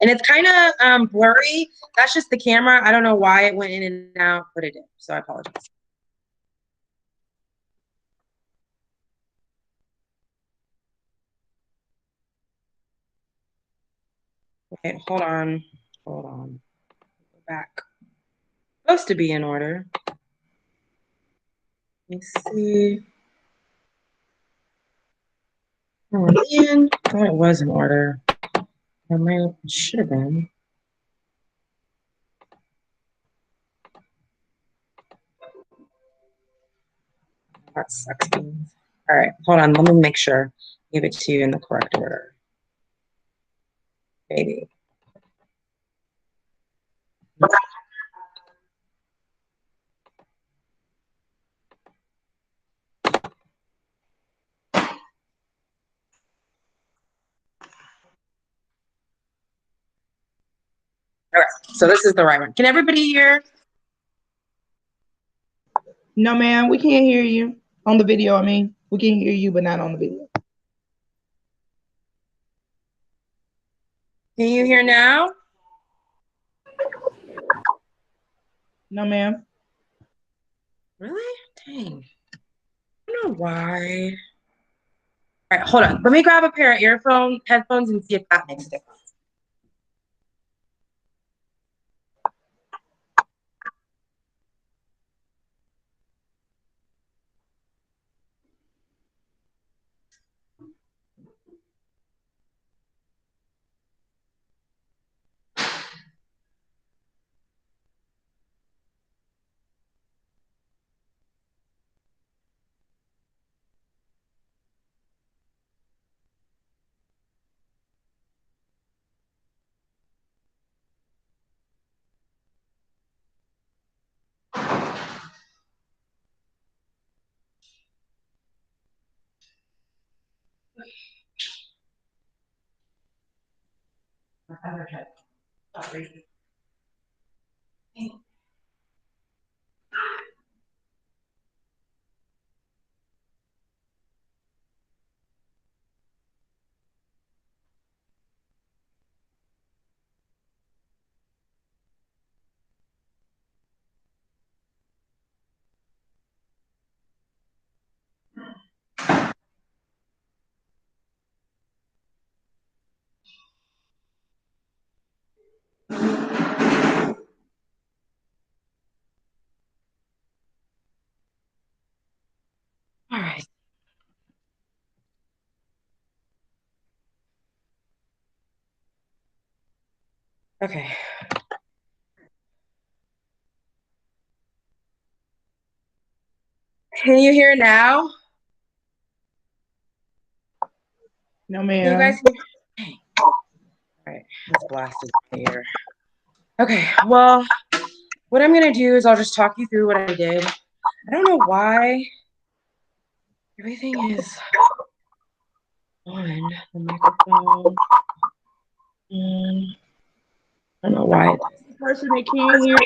And it's kind of blurry. That's just the camera. I don't know why it went in and out, but it did. So I apologize. Wait, hold on. Hold on. Go back. Supposed to be in order. Let's see. Oh man, I thought it was in order. It should have been. That sucks. All right, hold on. Let me make sure. Give it to you in the correct order. Maybe. All right, so this is the right one. Can everybody hear? No, ma'am, we can't hear you on the video. I mean, we can hear you, but not on the video. Can you hear now? No, ma'am. Really? Dang. I don't know why. All right, hold on. Let me grab a pair of headphones, and see if that makes a difference. Sorry. All right. Okay. Can you hear now? No, ma'am. Can you guys hear? All right, it's blasted here. Okay, well, what I'm gonna do is I'll just talk you through what I did. I don't know why everything is on the microphone. I don't know why. The person that can't hear.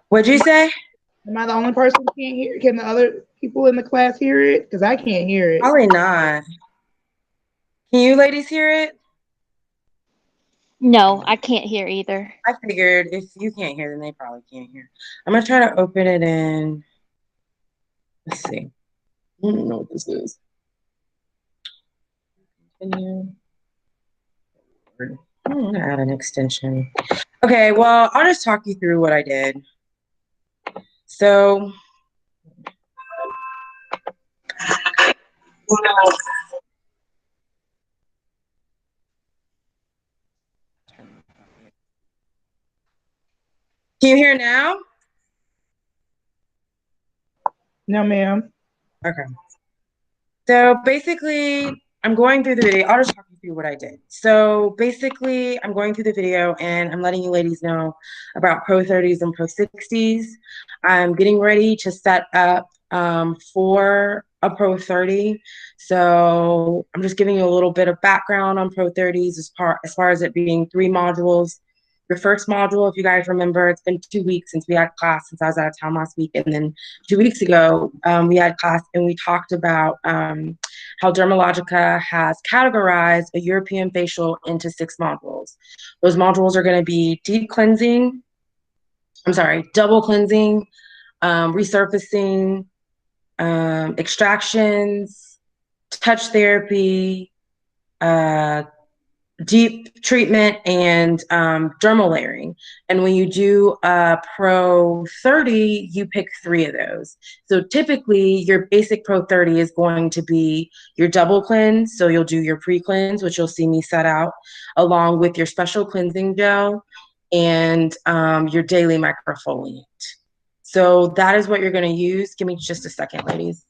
What'd you say? Am I the only person that can't hear? Can the other people in the class hear it? Because I can't hear it. Probably not. Can you ladies hear it? No, I can't hear either. I figured if you can't hear, then they probably can't hear. I'm gonna try to open it in. Let's see. I don't know what this is. Continue. I'm gonna add an extension. Okay, well, I'll just talk you through what I did. So, can you hear now? No, ma'am. Okay. So basically, I'm going through the video. I'll just talk you through what I did. So basically, I'm going through the video and I'm letting you ladies know about Pro 30s and Pro 60s. I'm getting ready to set up for a Pro 30. So I'm just giving you a little bit of background on Pro 30s as far as it being 3 modules. Your first module, if you guys remember, it's been 2 weeks since we had class, since I was out of town last week. And then 2 weeks ago, we had class and we talked about how Dermalogica has categorized a European facial into 6 modules. modules. Those modules are going to be deep cleansing, double cleansing, resurfacing, extractions, touch therapy, uh, deep treatment, and dermal layering. And when you do Pro 30, you pick 3 of those. So typically your basic Pro 30 is going to be your double cleanse. So you'll do your pre-cleanse, which you'll see me set out, along with your special cleansing gel and your daily microfoliant. So that is what you're going to use. Give me just a second, ladies.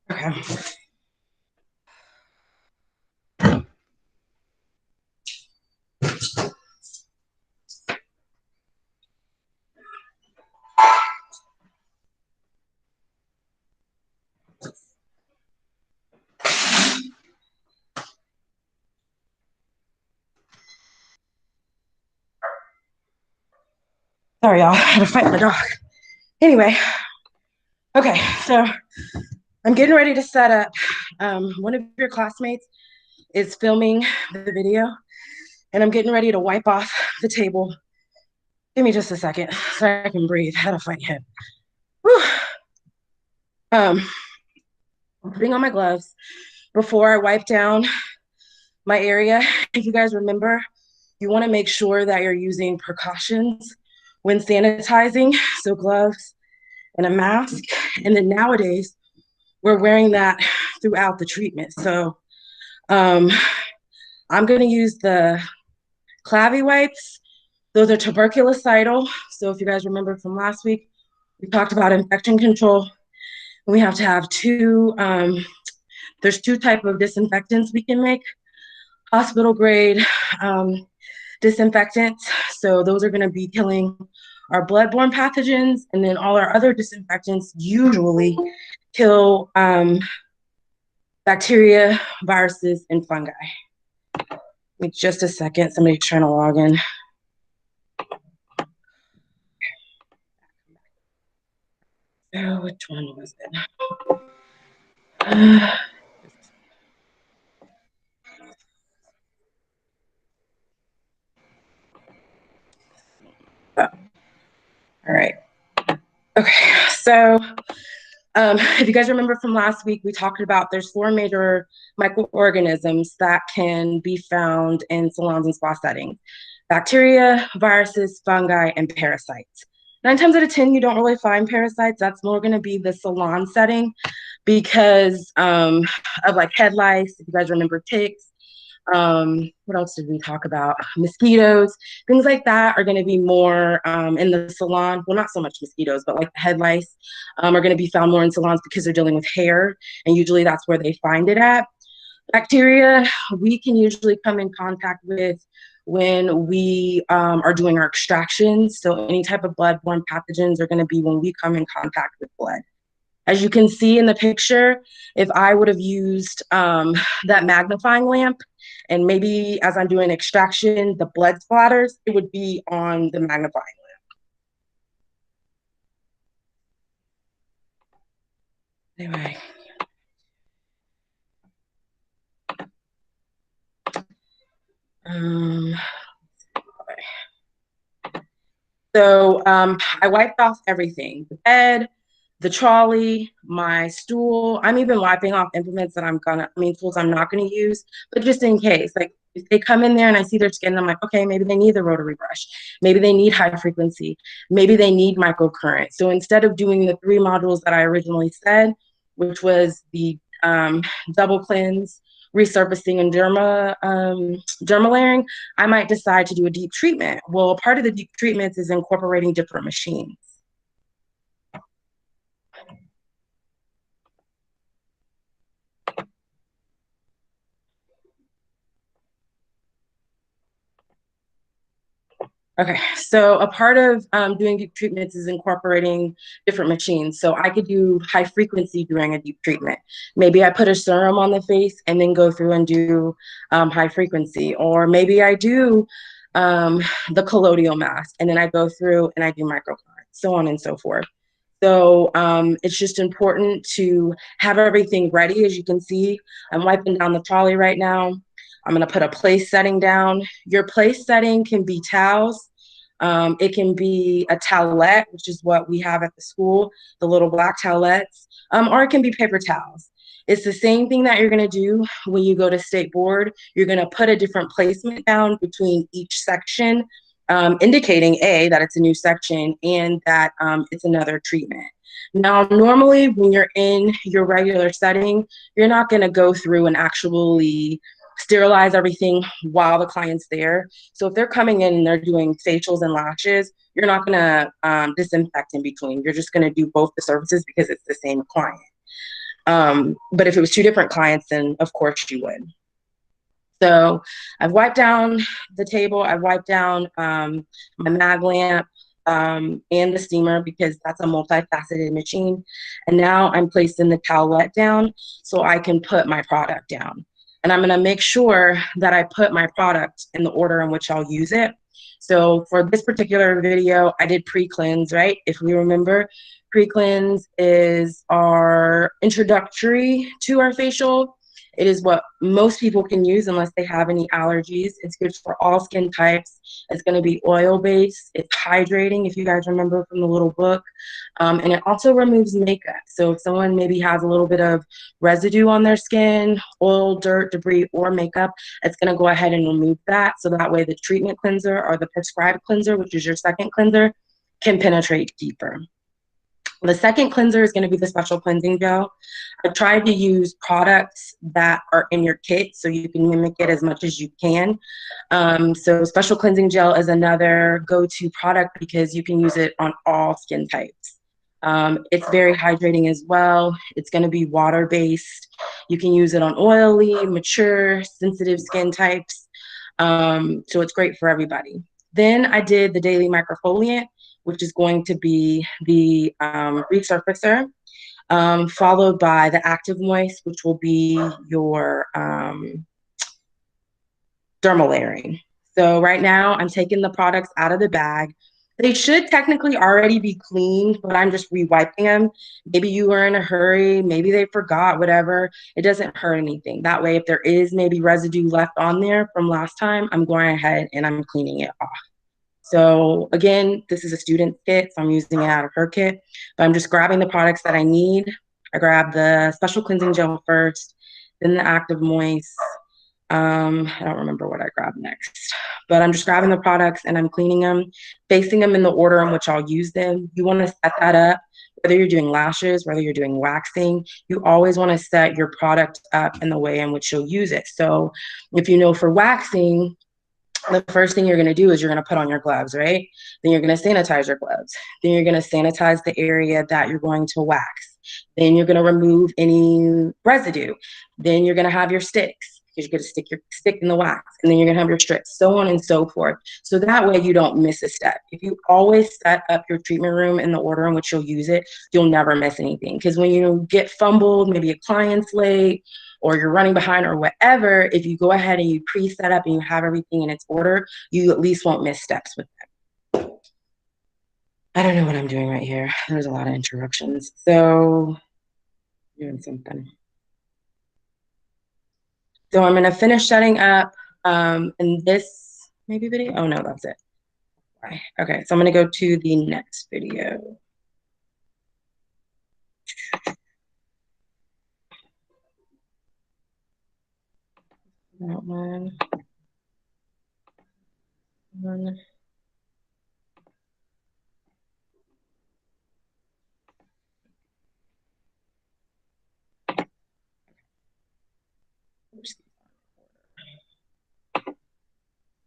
Okay. Sorry, y'all. I had to fight my dog. Anyway, okay, so I'm getting ready to set up. One of your classmates is filming the video, and I'm getting ready to wipe off the table. Give me just a second so I can breathe. I had to fight him. Whew. I'm putting on my gloves before I wipe down my area. If you guys remember, you want to make sure that you're using precautions when sanitizing, so gloves and a mask. And then nowadays, we're wearing that throughout the treatment. So I'm going to use the Clavy wipes. Those are tuberculocidal. So if you guys remember from last week, we talked about infection control. We have to have there's 2 types of disinfectants we can make. Hospital grade disinfectants. So those are going to be killing our bloodborne pathogens, and then all our other disinfectants usually kill bacteria, viruses, and fungi. Wait just a second. Somebody's trying to log in. Oh, which one was it? Oh, all right. Okay, so if you guys remember from last week, we talked about there's 4 major microorganisms that can be found in salons and spa settings: bacteria, viruses, fungi, and parasites. 9 times out of 10, you don't really find parasites. That's more going to be the salon setting because of like head lice. If you guys remember ticks, what else did we talk about? Mosquitoes, things like that are going to be more in the salon. Well, not so much mosquitoes, but like head lice are going to be found more in salons because they're dealing with hair, and usually that's where they find it at. Bacteria, we can usually come in contact with when we are doing our extractions. So any type of bloodborne pathogens are going to be when we come in contact with blood. As you can see in the picture, if I would have used that magnifying lamp, and maybe as I'm doing extraction, the blood splatters, it would be on the magnifying Anyway. Um, So I wiped off everything, the bed, the trolley, my stool. I'm even wiping off implements that tools I'm not gonna use, but just in case, like if they come in there and I see their skin, I'm like, okay, maybe they need the rotary brush. Maybe they need high frequency. Maybe they need microcurrent. So instead of doing the 3 modules that I originally said, which was the double cleanse, resurfacing, and derma layering, I might decide to do a deep treatment. Well, part of the deep treatments is incorporating different machines. Okay, so a part of doing deep treatments is incorporating different machines. So I could do high frequency during a deep treatment. Maybe I put a serum on the face and then go through and do high frequency. Or maybe I do the colloidal mask and then I go through and I do microcurrent, so on and so forth. So it's just important to have everything ready. As you can see, I'm wiping down the trolley right now. I'm gonna put a place setting down. Your place setting can be towels. It can be a towelette, which is what we have at the school, the little black towelettes, or it can be paper towels. It's the same thing that you're gonna do when you go to state board. You're gonna put a different placement down between each section, indicating A, that it's a new section and that it's another treatment. Now, normally when you're in your regular setting, you're not gonna go through and actually sterilize everything while the client's there. So if they're coming in and they're doing facials and lashes, you're not gonna disinfect in between. You're just gonna do both the services because it's the same client. But if it was 2 different clients, then of course you would. So I've wiped down the table, I've wiped down my mag lamp and the steamer because that's a multifaceted machine. And now I'm placing the towelette down so I can put my product down. And I'm gonna make sure that I put my product in the order in which I'll use it. So for this particular video, I did pre-cleanse, right? If we remember, pre-cleanse is our introductory to our facial. It is what most people can use unless they have any allergies. It's good for all skin types. It's going to be oil-based. It's hydrating, if you guys remember from the little book. And it also removes makeup. So if someone maybe has a little bit of residue on their skin, oil, dirt, debris, or makeup, it's going to go ahead and remove that. So that way the treatment cleanser or the prescribed cleanser, which is your second cleanser, can penetrate deeper. The second cleanser is going to be the special cleansing gel. I tried to use products that are in your kit so you can mimic it as much as you can. So special cleansing gel is another go-to product because you can use it on all skin types. It's very hydrating as well. It's going to be water-based. You can use it on oily, mature, sensitive skin types. So it's great for everybody. Then I did the daily microfoliant, which is going to be the resurfacer, followed by the active moist, which will be your dermal layering. So right now I'm taking the products out of the bag. They should technically already be cleaned, but I'm just re-wiping them. Maybe you were in a hurry, maybe they forgot, whatever. It doesn't hurt anything. That way, if there is maybe residue left on there from last time, I'm going ahead and I'm cleaning it off. So again, this is a student kit, so I'm using it out of her kit, but I'm just grabbing the products that I need. I grab the special cleansing gel first, then the active moist. I don't remember what I grabbed next, but I'm just grabbing the products and I'm cleaning them, facing them in the order in which I'll use them. You want to set that up, whether you're doing lashes, whether you're doing waxing, you always want to set your product up in the way in which you'll use it. So if you know for waxing, the first thing you're going to do is you're going to put on your gloves, right? Then you're going to sanitize your gloves. Then you're going to sanitize the area that you're going to wax. Then you're going to remove any residue. Then you're going to have your sticks because you're going to stick your stick in the wax. And then you're going to have your strips, so on and so forth. So that way you don't miss a step. If you always set up your treatment room in the order in which you'll use it, you'll never miss anything. Because when you get fumbled, maybe a client's late, or you're running behind or whatever, if you go ahead and you pre-set up and you have everything in its order, you at least won't miss steps with them. I don't know what I'm doing right here. There's a lot of interruptions. So Doing something. So I'm gonna finish setting up in this maybe video. Oh no, that's it. Okay, so I'm gonna go to the next video. That one. One.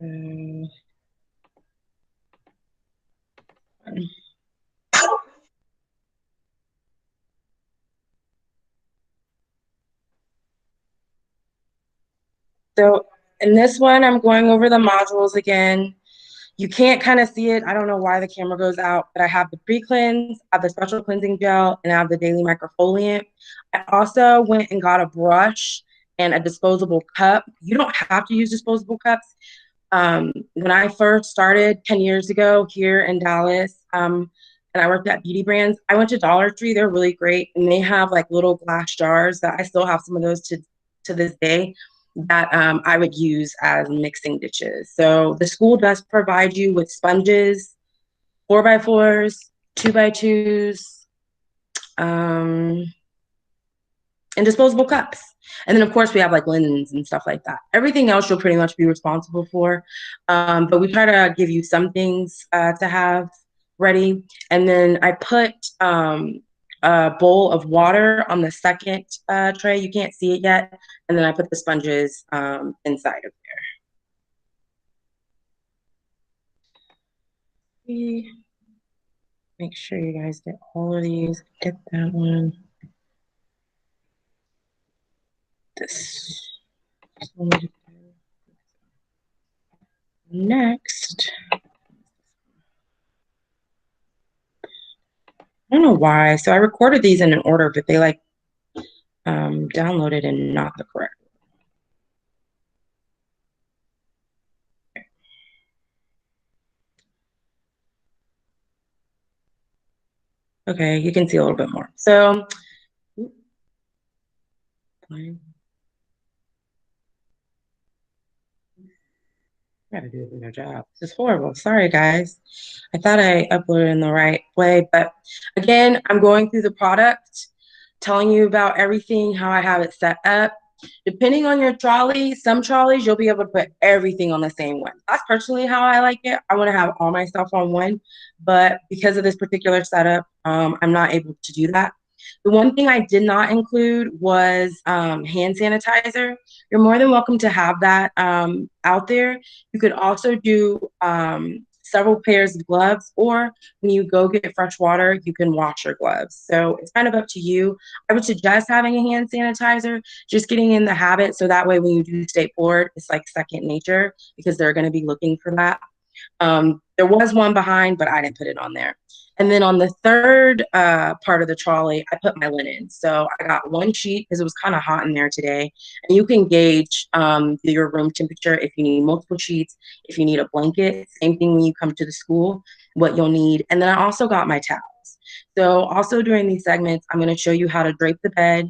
Um, So in this one, I'm going over the modules again. You can't kind of see it. I don't know why the camera goes out, but I have the pre-cleanse, I have the special cleansing gel, and I have the daily microfoliant. I also went and got a brush and a disposable cup. You don't have to use disposable cups. When I first started 10 years ago here in Dallas, and I worked at beauty brands, I went to Dollar Tree. They're really great. And they have like little glass jars that I still have some of those to this day that I would use as mixing dishes. So the school does provide you with sponges, 4x4s, 2x2s, um, and disposable cups. And then, of course, we have like linens and stuff like that. Everything else you'll pretty much be responsible for. But we try to give you some things to have ready. And then I put a bowl of water on the second tray. You can't see it yet. And then I put the sponges inside of there. Make sure you guys get all of these. Get that one. This. Next. I don't know why. So I recorded these in an order, but they like downloaded in not the correct. Okay, you can see a little bit more. So I gotta do a better job. This is horrible. Sorry, guys. I thought I uploaded in the right way, but again, I'm going through the product, telling you about everything, how I have it set up. Depending on your trolley, some trolleys you'll be able to put everything on the same one. That's personally how I like it. I want to have all my stuff on one, but because of this particular setup, I'm not able to do that. The one thing I did not include was hand sanitizer. You're more than welcome to have that out there. You could also do several pairs of gloves, or when you go get fresh water, you can wash your gloves. So it's kind of up to you. I would suggest having a hand sanitizer, just getting in the habit so that way when you do stay bored, it's like second nature because they're going to be looking for that. There was one behind, but I didn't put it on there. And then on the third part of the trolley, I put my linen. So I got one sheet because it was kind of hot in there today. And you can gauge your room temperature if you need multiple sheets, if you need a blanket. Same thing when you come to the school, what you'll need. And then I also got my towels. So also during these segments, I'm going to show you how to drape the bed.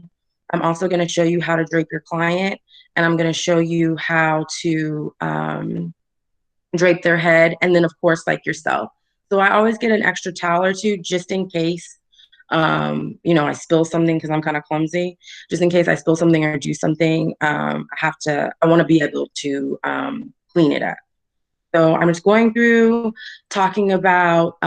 I'm also going to show you how to drape your client. And I'm going to show you how to drape their head, and then of course like yourself. So I always get an extra towel or two just in case I spill something because I'm kind of clumsy. Just in case I spill something or do something, I want to be able to clean it up. So I'm just going through talking about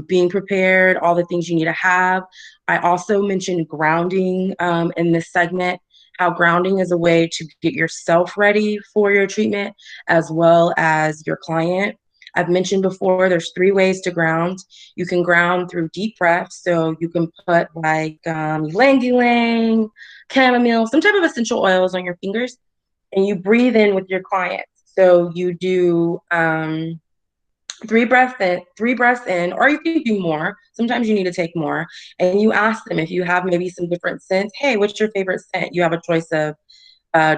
being prepared, all the things you need to have. I also mentioned grounding in this segment, how grounding is a way to get yourself ready for your treatment as well as your client. I've mentioned before, there's 3 ways to ground. You can ground through deep breaths. So you can put like ylang ylang, chamomile, some type of essential oils on your fingers, and you breathe in with your client. So you do 3 breaths in, or you can do more. Sometimes you need to take more. And you ask them if you have maybe some different scents. Hey, what's your favorite scent? You have a choice of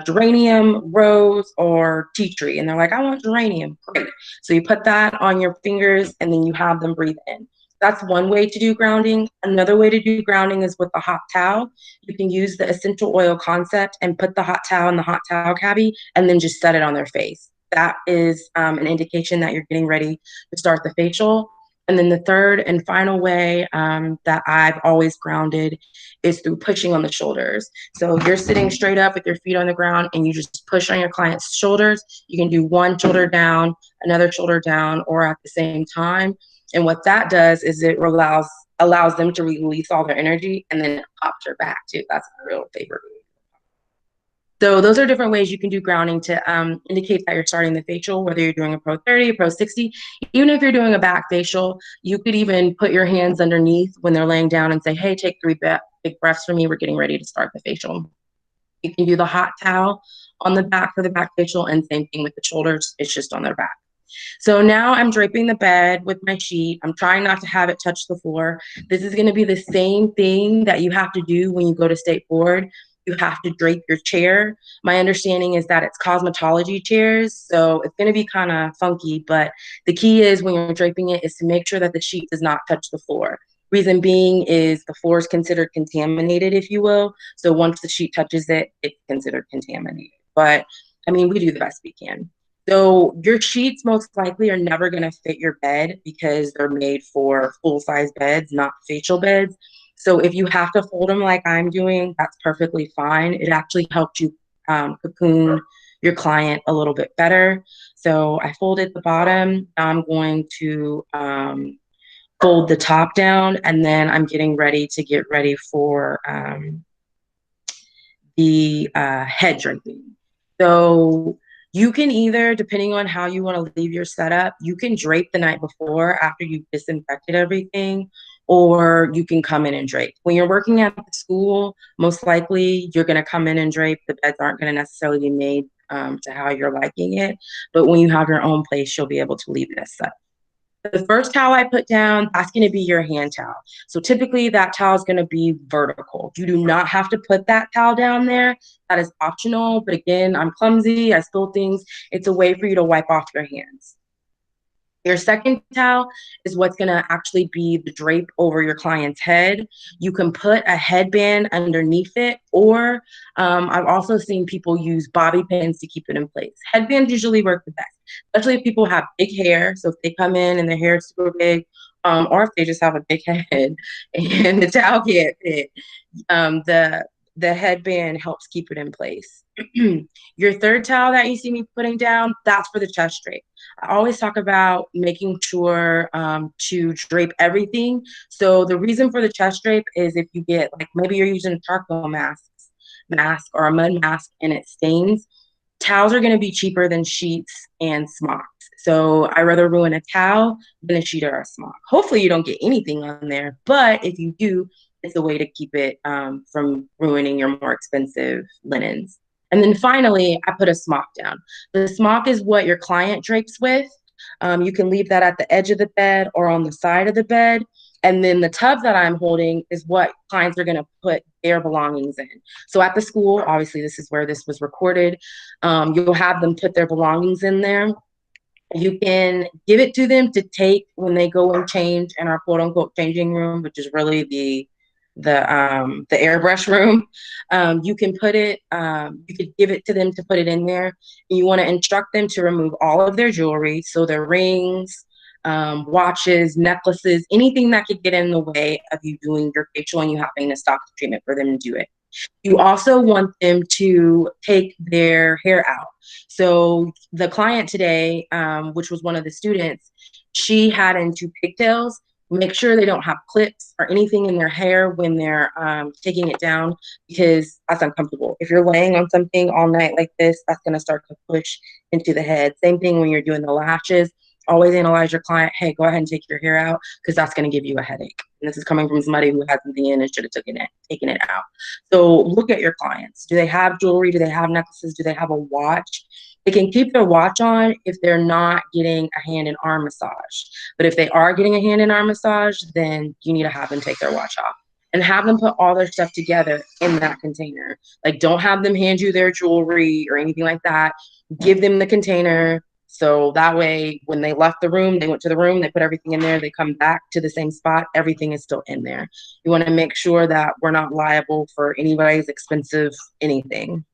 geranium, rose, or tea tree. And they're like, I want geranium. Great. So you put that on your fingers and then you have them breathe in. That's one way to do grounding. Another way to do grounding is with the hot towel. You can use the essential oil concept and put the hot towel in the hot towel cavity and then just set it on their face. That is an indication that you're getting ready to start the facial. And then the third and final way that I've always grounded is through pushing on the shoulders. So you're sitting straight up with your feet on the ground and you just push on your client's shoulders. You can do one shoulder down, another shoulder down, or at the same time. And what that does is it allows them to release all their energy and then it pops your back too. That's my real favorite. So those are different ways you can do grounding to indicate that you're starting the facial, whether you're doing a Pro 30, a Pro 60. Even if you're doing a back facial, you could even put your hands underneath when they're laying down and say, hey, take 3 big breaths for me. We're getting ready to start the facial. You can do the hot towel on the back for the back facial, and same thing with the shoulders. It's just on their back. So now I'm draping the bed with my sheet. I'm trying not to have it touch the floor. This is going to be the same thing that you have to do when you go to state board. You have to drape your chair. My understanding is that it's cosmetology chairs, so it's going to be kind of funky, but the key is when you're draping it is to make sure that the sheet does not touch the floor. Reason being is the floor is considered contaminated, if you will. So once the sheet touches it, it's considered contaminated. But I mean, we do the best we can. So your sheets most likely are never going to fit your bed because they're made for full-size beds, not facial beds. So if you have to fold them like I'm doing, that's perfectly fine. It actually helps you cocoon your client a little bit better. So I folded the bottom. Now I'm going to fold the top down, and then I'm getting ready to get ready for the head draping. So you can either, depending on how you want to leave your setup, you can drape the night before after you've disinfected everything, or you can come in and drape. When you're working at the school, most likely you're going to come in and drape. The beds aren't going to necessarily be made to how you're liking it. But when you have your own place, you'll be able to leave it as such. The first towel I put down, that's going to be your hand towel. So typically that towel is going to be vertical. You do not have to put that towel down there. That is optional. But again, I'm clumsy. I spill things. It's a way for you to wipe off your hands. Your second towel is what's going to actually be the drape over your client's head. You can put a headband underneath it, or I've also seen people use bobby pins to keep it in place. Headbands usually work the best, especially if people have big hair. So if they come in and their hair is super big, or if they just have a big head and the towel can't fit, the headband helps keep it in place. Your third towel that you see me putting down, that's for the chest drape. I always talk about making sure to drape everything. So the reason for the chest drape is if you get, like, maybe you're using a charcoal mask or a mud mask and it stains, towels are going to be cheaper than sheets and smocks. So I rather ruin a towel than a sheet or a smock. Hopefully you don't get anything on there, but if you do, it's a way to keep it from ruining your more expensive linens. And then finally, I put a smock down. The smock is what your client drapes with. You can leave that at the edge of the bed or on the side of the bed. And then the tub that I'm holding is what clients are going to put their belongings in. So at the school, obviously this is where this was recorded, you'll have them put their belongings in there. You can give it to them to take when they go and change in our quote unquote changing room, which is really the airbrush room. You can put it, you could give it to them to put it in there. And you want to instruct them to remove all of their jewelry, so their rings, watches, necklaces, anything that could get in the way of you doing your facial and you having to stop the treatment for them to do it. You also want them to take their hair out. So the client today, which was one of the students, she had into pigtails. Make sure they don't have clips or anything in their hair when they're taking it down, because that's uncomfortable. If you're laying on something all night like this, that's going to start to push into the head. Same thing when you're doing the lashes. Always analyze your client. Hey, go ahead and take your hair out, because that's going to give you a headache. And this is coming from somebody who had something in and should have taken it out. So look at your clients. Do they have jewelry? Do they have necklaces? Do they have a watch? They can keep their watch on if they're not getting a hand and arm massage. But if they are getting a hand and arm massage, then you need to have them take their watch off and have them put all their stuff together in that container. Like, don't have them hand you their jewelry or anything like that. Give them the container, So that way, when they left the room, they went to the room, they put everything in there, they come back to the same spot, everything is still in there. You want to make sure that we're not liable for anybody's expensive anything.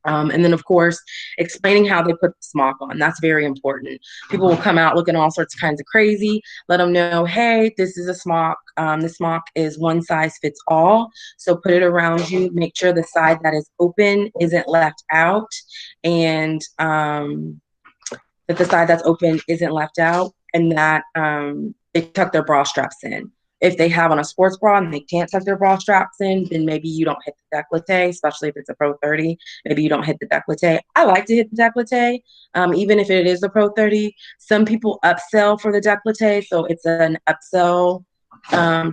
And then, of course, explaining how they put the smock on. That's very important. People will come out looking all sorts of kinds of crazy. Let them know, hey, this is a smock. The smock is one size fits all. So put it around you. Make sure the side that is open isn't left out. And that the side that's open isn't left out, and that they tuck their bra straps in. If they have on a sports bra and they can't tuck their bra straps in, then maybe you don't hit the décolleté, especially if it's a Pro 30. Maybe you don't hit the décolleté. I like to hit the décolleté, even if it is a Pro 30. Some people upsell for the décolleté, so it's an upsell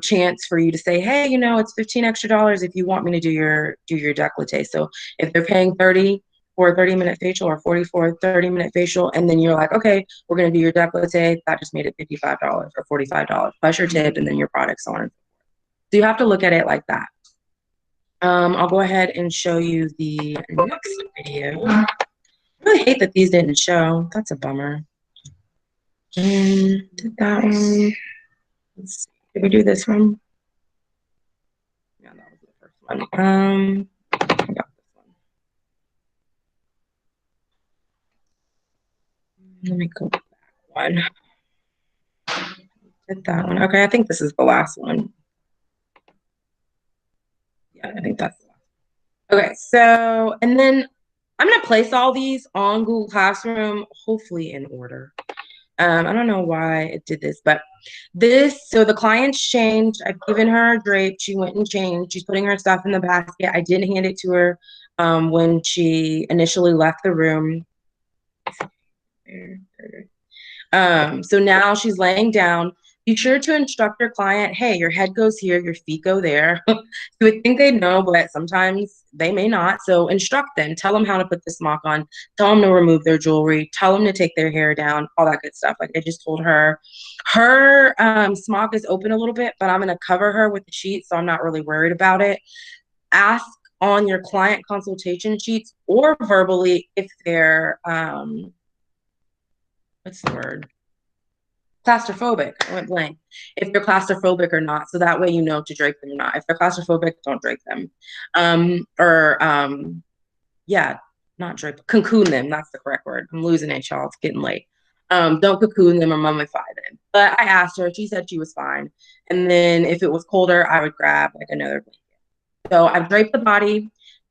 chance for you to say, hey, you know, it's $15 extra if you want me to do your décolleté. So if they're paying 30 for a 30-minute facial or 40 for a 30-minute facial, and then you're like, okay, we're going to do your décolleté, that just made it $55 or $45 plus your tip and then your products on. So you have to look at it like that. I'll go ahead and show you the next video. I really hate that these didn't show. That's a bummer. Did that one. Let's see. Did we do this one? Yeah, that was the first one. I got this one. Let me go back one. Did that one. Okay, I think this is the last one. Yeah, I think that's the last one. Okay, so, and then I'm going to place all these on Google Classroom, hopefully in order. I don't know why it did this, but so the client's changed. I've given her a drape. She went and changed. She's putting her stuff in the basket. I didn't hand it to her when she initially left the room. So now she's laying down. Be sure to instruct your client, hey, your head goes here, your feet go there. You would think they'd know, but sometimes they may not. So instruct them. Tell them how to put the smock on. Tell them to remove their jewelry. Tell them to take their hair down, all that good stuff. Like I just told her. Her smock is open a little bit, but I'm going to cover her with the sheet, so I'm not really worried about it. Ask on your client consultation sheets or verbally if they're, what's the word? Claustrophobic. I went blank. If they're claustrophobic or not, so that way you know to drape them or not. If they're claustrophobic, don't drape them. Yeah, not drape, cocoon them. That's the correct word. I'm losing it, y'all. It's getting late. Don't cocoon them or mummify them. But I asked her. She said she was fine. And then if it was colder, I would grab like another blanket. So I've draped the body.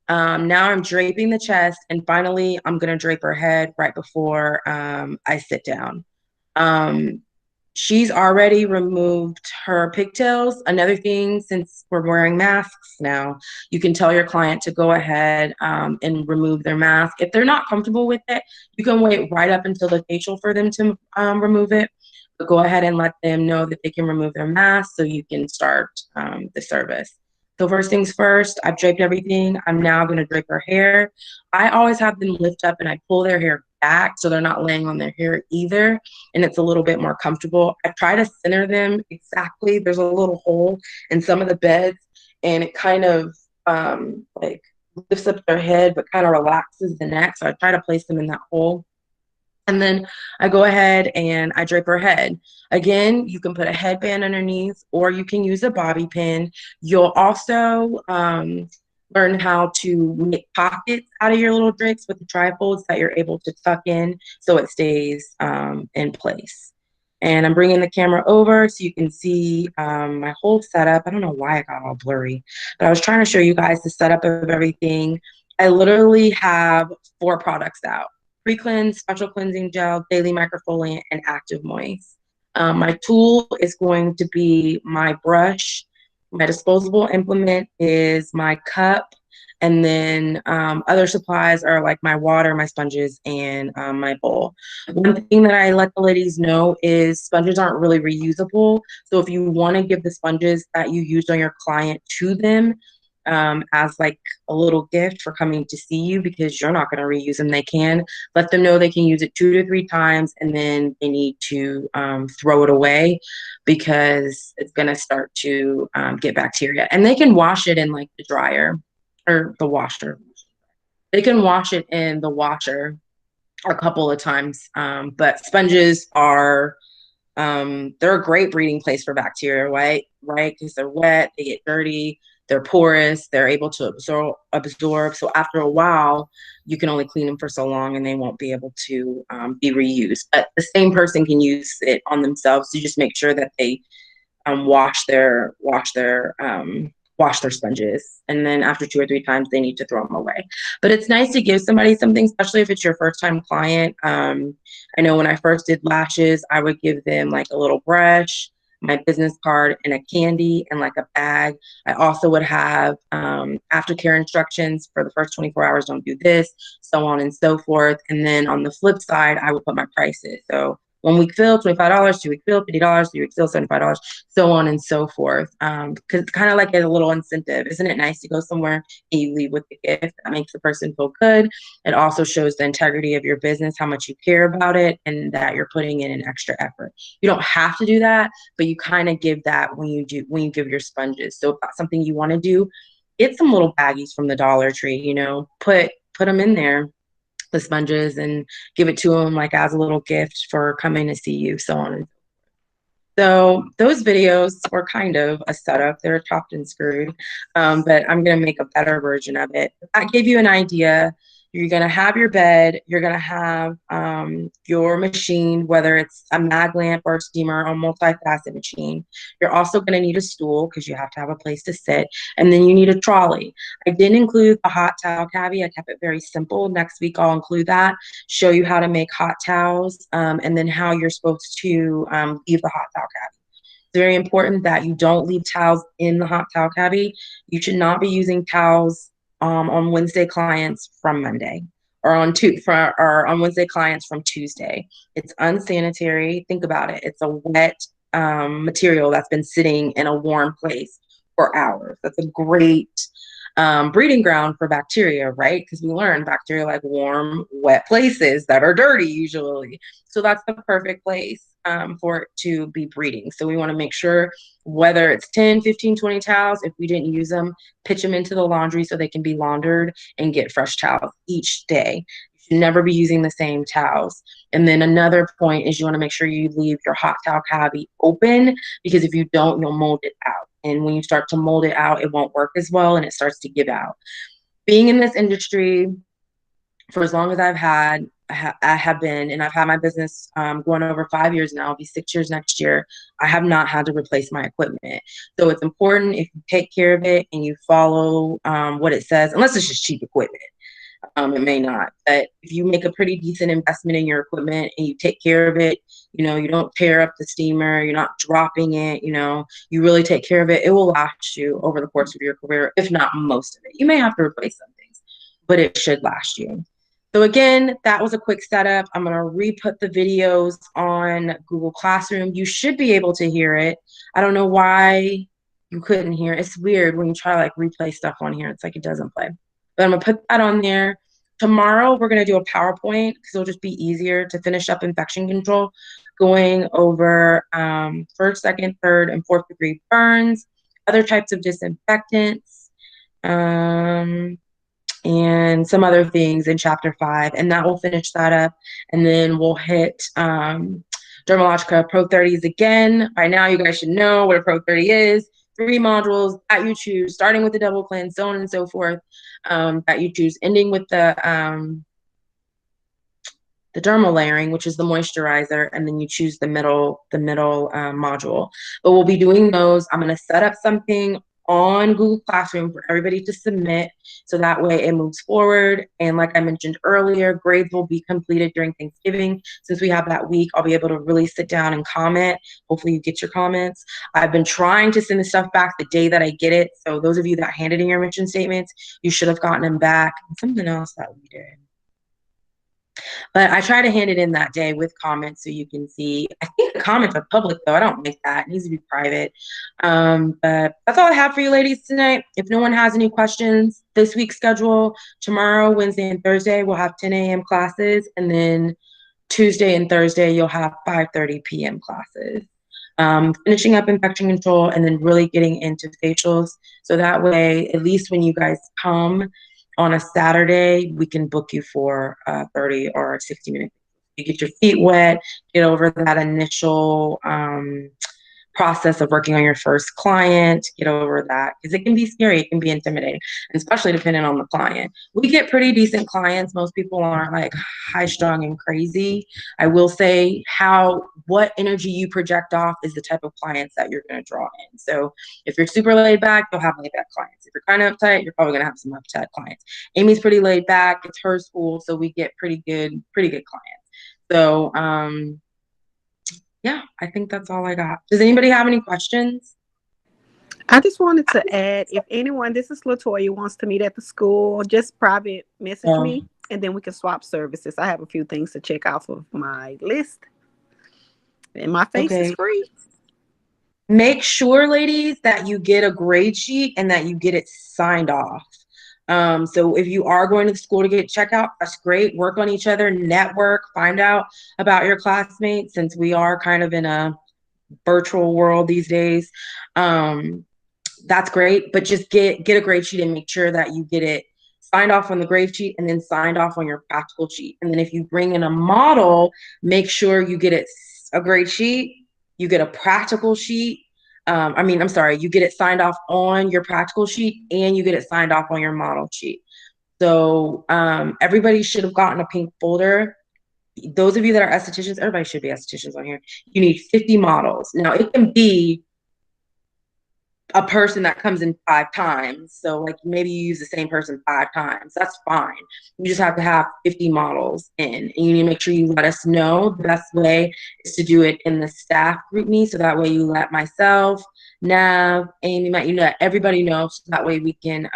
Now I'm draping the chest, and finally I'm gonna drape her head right before I sit down. She's already removed her pigtails. Another thing, since we're wearing masks now, you can tell your client to go ahead and remove their mask. If they're not comfortable with it, you can wait right up until the facial for them to remove it. But go ahead and let them know that they can remove their mask so you can start the service. So first things first, I've draped everything. I'm now going to drape her hair. I always have them lift up and I pull their hair back so they're not laying on their hair either, and it's a little bit more comfortable. I try to center them exactly. There's a little hole in some of the beds, and it kind of like lifts up their head but kind of relaxes the neck. So I try to place them in that hole. And then I go ahead and I drape her head. Again, you can put a headband underneath or you can use a bobby pin. You'll also learn how to make pockets out of your little drapes with the trifolds that you're able to tuck in so it stays in place. And I'm bringing the camera over so you can see my whole setup. I don't know why it got all blurry, but I was trying to show you guys the setup of everything. I literally have 4 products out. Pre-cleanse, special cleansing gel, daily microfoliant, and active moist. My tool is going to be my brush. My disposable implement is my cup. And then other supplies are like my water, my sponges, and my bowl. One thing that I let the ladies know is sponges aren't really reusable. So if you want to give the sponges that you used on your client to them, as like a little gift for coming to see you because you're not going to reuse them. They can let them know they can use it 2 to 3 times and then they need to throw it away because it's going to start to get bacteria. And they can wash it in like the dryer or the washer. They can wash it in the washer a couple of times. But sponges are they're a great breeding place for bacteria, right? Right, because they're wet, they get dirty, they're porous, they're able to absorb. So after a while, you can only clean them for so long, and they won't be able to be reused. But the same person can use it on themselves. So just make sure that they wash their sponges, and then after 2 or 3 times they need to throw them away. But it's nice to give somebody something, especially if it's your first time client. I know when I first did lashes, I would give them like a little brush, my business card, and a candy, and like a bag. I also would have aftercare instructions for the first 24 hours, don't do this, so on and so forth. And then on the flip side, I would put my prices. So 1 week fill, $25, 2 week fill, $50, 3 week fill, $75, so on and so forth. Because it's kind of like a little incentive. Isn't it nice to go somewhere and you leave with the gift? That makes the person feel good. It also shows the integrity of your business, how much you care about it, and that you're putting in an extra effort. You don't have to do that, but you kind of give that when you give your sponges. So if that's something you want to do, get some little baggies from the Dollar Tree, put them in there, the sponges, and give it to them like as a little gift for coming to see you, so on. So those videos were kind of a setup. They're chopped and screwed, but I'm going to make a better version of it. That gave you an idea. You're going to have your bed. You're going to have your machine, whether it's a mag lamp or a steamer or multi-facet machine. You're also going to need a stool because you have to have a place to sit. And then you need a trolley. I didn't include the hot towel cavi. I kept it very simple. Next week, I'll include that, show you how to make hot towels, and then how you're supposed to leave the hot towel cavi. It's very important that you don't leave towels in the hot towel cavi. You should not be using towels on Wednesday clients from Monday, or on Wednesday clients from Tuesday. It's unsanitary. Think about it. It's a wet material that's been sitting in a warm place for hours. That's a great breeding ground for bacteria, right? Because we learn bacteria like warm, wet places that are dirty usually. So that's the perfect place for it to be breeding. So we want to make sure, whether it's 10, 15, 20 towels, if we didn't use them, pitch them into the laundry so they can be laundered and get fresh towels each day. You should never be using the same towels. And then another point is you want to make sure you leave your hot towel cavi open, because if you don't, you'll mold it out. And when you start to mold it out, it won't work as well, and it starts to give out. Being in this industry for as long as I have been, and I've had my business going over 5 years now. I'll be 6 years next year. I have not had to replace my equipment. So it's important, if you take care of it and you follow what it says, unless it's just cheap equipment. It may not, but if you make a pretty decent investment in your equipment and you take care of it, you don't tear up the steamer, you're not dropping it, you really take care of it, it will last you over the course of your career, if not most of it. You may have to replace some things, but it should last you. So again, that was a quick setup. I'm going to re-put the videos on Google Classroom. You should be able to hear it. I don't know why you couldn't hear it. It's weird when you try to like replay stuff on here. It's like it doesn't play. But I'm going to put that on there. Tomorrow, we're going to do a PowerPoint because it'll just be easier to finish up infection control, going over first, second, third, and fourth degree burns, other types of disinfectants, and some other things in chapter 5, and that will finish that up. And then we'll hit Dermalogica Pro 30s again. By now, you guys should know what a Pro 30 is. 3 modules that you choose, starting with the double cleanse, so on and so forth, that you choose, ending with the dermal layering, which is the moisturizer, and then you choose the middle module. But we'll be doing those. I'm going to set up something on Google Classroom for everybody to submit, so that way it moves forward. And like I mentioned earlier, grades will be completed during Thanksgiving. Since we have that week, I'll be able to really sit down and comment. Hopefully you get your comments. I've been trying to send the stuff back the day that I get it. So those of you that handed in your mission statements, you should have gotten them back. And something else that we did. But I try to hand it in that day with comments so you can see. I think the comments are public, though. I don't make that. It needs to be private. But that's all I have for you ladies tonight. If no one has any questions, this week's schedule, tomorrow, Wednesday, and Thursday, we'll have 10 a.m. classes. And then Tuesday and Thursday, you'll have 5:30 p.m. classes. Finishing up infection control and then really getting into facials. So that way, at least when you guys come, on a Saturday, we can book you for 30 or 60 minutes. You get your feet wet, get over that initial process of working on your first client, get over that because it can be scary, it can be intimidating, especially depending on the client. We get pretty decent clients. Most people aren't like high strung and crazy. I will say what energy you project off is the type of clients that you're going to draw in. So if you're super laid back, you'll have laid back clients. If you're kind of uptight, you're probably going to have some uptight clients. Amy's pretty laid back. It's her school, so we get pretty good clients. So yeah, I think that's all I got. Does anybody have any questions? I just wanted to add, if anyone, this is Latoya, wants to meet at the school, just private message me, and then we can swap services. I have a few things to check off of my list, and my face is free. Make sure, ladies, that you get a grade sheet and that you get it signed off. So if you are going to the school to get checkout, that's great. Work on each other, network, find out about your classmates, since we are kind of in a virtual world these days. That's great, but just get a grade sheet and make sure that you get it signed off on the grade sheet and then signed off on your practical sheet. And then if you bring in a model, make sure you get a grade sheet, you get a practical sheet. You get it signed off on your practical sheet and you get it signed off on your model sheet. So everybody should have gotten a pink folder. Those of you that are estheticians, everybody should be estheticians on here. You need 50 models. Now it can be a person that comes in 5 times. So like maybe you use the same person 5 times. That's fine. You just have to have 50 models in. And you need to make sure you let us know. The best way is to do it in the staff group me. So that way you let myself, Nav, Amy, let everybody know. So that way we can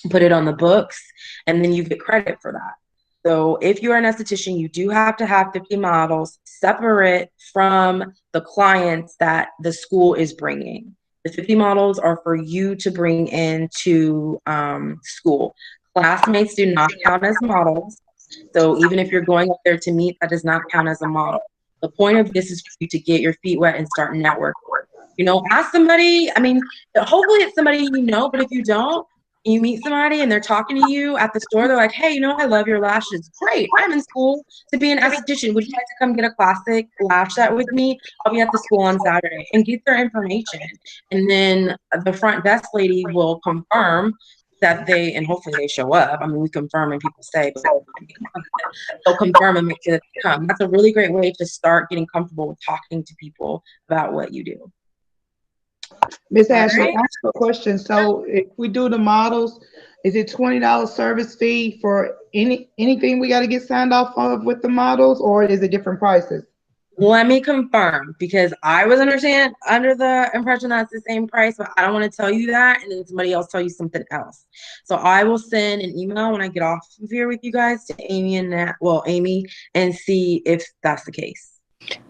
put it on the books and then you get credit for that. So if you are an esthetician, you do have to have 50 models separate from the clients that the school is bringing. The 50 models are for you to bring into school. Classmates do not count as models. So even if you're going up there to meet, that does not count as a model. The point of this is for you to get your feet wet and start networking. Ask somebody. Hopefully it's somebody you know, but if you don't, you meet somebody and they're talking to you at the store, they're like, hey, I love your lashes. Great. I'm in school to be an esthetician. Would you like to come get a classic lash set with me? I'll be at the school on Saturday, and get their information. And then the front desk lady will confirm that and hopefully they show up. We confirm and people stay, but they'll confirm and make sure that they come. That's a really great way to start getting comfortable with talking to people about what you do. Miss Ashley, I have a question. So if we do the models, is it $20 service fee for anything we got to get signed off of with the models, or is it different prices? Let me confirm, because I was under the impression that's the same price, but I don't want to tell you that and then somebody else tell you something else. So I will send an email when I get off of here with you guys to Amy and see if that's the case.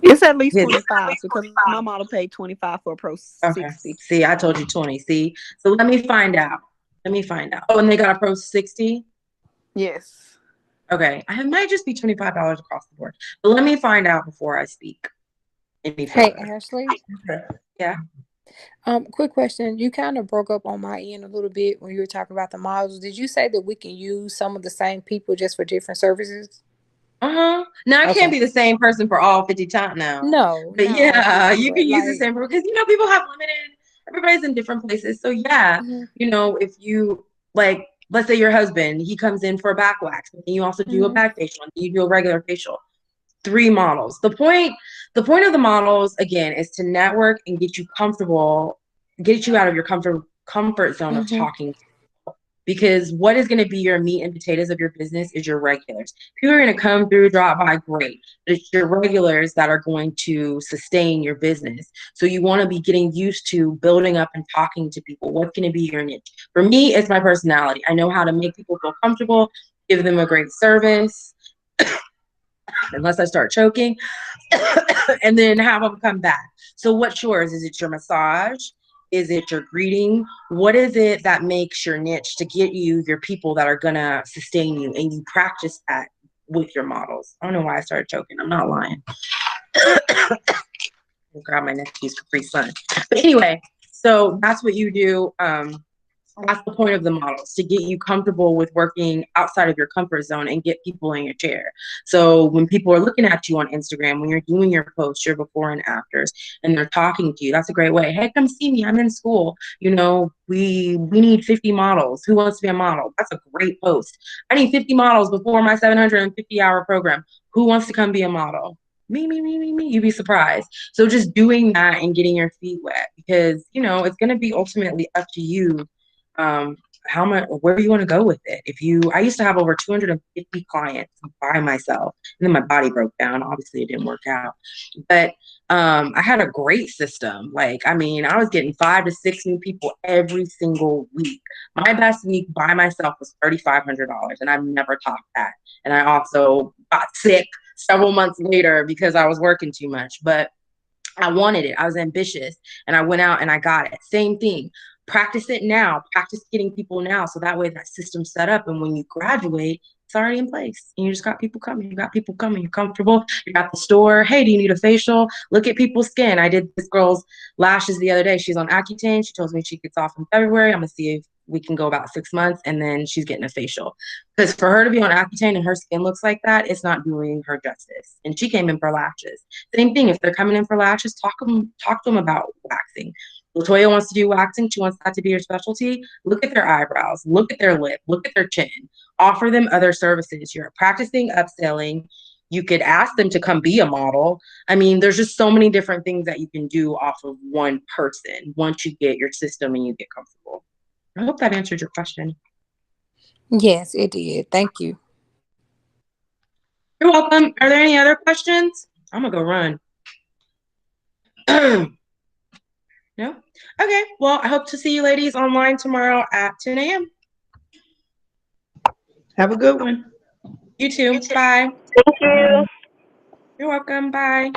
It's at least 25 because my model paid 25 for a Pro 60. Okay. See, I told you 20. See, so let me find out. Oh, and they got a Pro 60? Yes. Okay. It might just be $25 across the board. But let me find out before I speak. Hey, Ashley. Yeah. Quick question. You kind of broke up on my end a little bit when you were talking about the models. Did you say that we can use some of the same people just for different services? Now it can't be the same person for all 50 times now. No. But yeah, you can use the same person because people have everybody's in different places. So yeah, if you let's say your husband, he comes in for a back wax, and you also do a back facial, and you do a regular facial. 3 models. The point of the models again is to network and get you comfortable, get you out of your comfort zone of talking to people. Because what is going to be your meat and potatoes of your business is your regulars. People are going to come through, drop by, great. But it's your regulars that are going to sustain your business. So you want to be getting used to building up and talking to people. What's going to be your niche? For me, it's my personality. I know how to make people feel comfortable, give them a great service, unless I start choking, and then have them come back. So what's yours? Is it your massage? Is it your greeting? What is it that makes your niche to get you your people that are going to sustain you? And you practice that with your models. I don't know why I started choking. I'm not lying. I'll grab my nephew's Capri Sun. But anyway, so that's what you do. That's the point of the models, to get you comfortable with working outside of your comfort zone and get people in your chair. So when people are looking at you on Instagram, when you're doing your posts, your before and afters, and they're talking to you, that's a great way. Hey, come see me. I'm in school. You know, we need 50 models. Who wants to be a model? That's a great post. I need 50 models before my 750-hour program. Who wants to come be a model? Me. You'd be surprised. So just doing that and getting your feet wet, because, you know, it's going to be ultimately up to you, how much, where you want to go with it. I used to have over 250 clients by myself, and then my body broke down. Obviously it didn't work out, but I had a great system. Like, I mean, I was getting 5 to 6 new people every single week. My best week by myself was $3,500, and I've never topped that. And I also got sick several months later because I was working too much, but I wanted it. I was ambitious, and I went out and I got it. Same thing. Practice it now. Practice getting people now. So that way that system's set up. And when you graduate, it's already in place. And you just got people coming. You got people coming. You're comfortable. You're at the store. Hey, do you need a facial? Look at people's skin. I did this girl's lashes the other day. She's on Accutane. She tells me she gets off in February. I'm going to see if we can go about 6 months, and then she's getting a facial. Because for her to be on Accutane and her skin looks like that, it's not doing her justice. And she came in for lashes. Same thing. If they're coming in for lashes, talk to them about waxing. Latoya wants to do waxing. She wants that to be her specialty. Look at their eyebrows. Look at their lip. Look at their chin. Offer them other services. You're practicing upselling. You could ask them to come be a model. I mean, there's just so many different things that you can do off of one person once you get your system and you get comfortable. I hope that answered your question. Yes, it did. Thank you. You're welcome. Are there any other questions? I'm going to go run. No? Okay. Well, I hope to see you ladies online tomorrow at 10 a.m. Have a good one. You too. Bye. Thank you. You're welcome. Bye.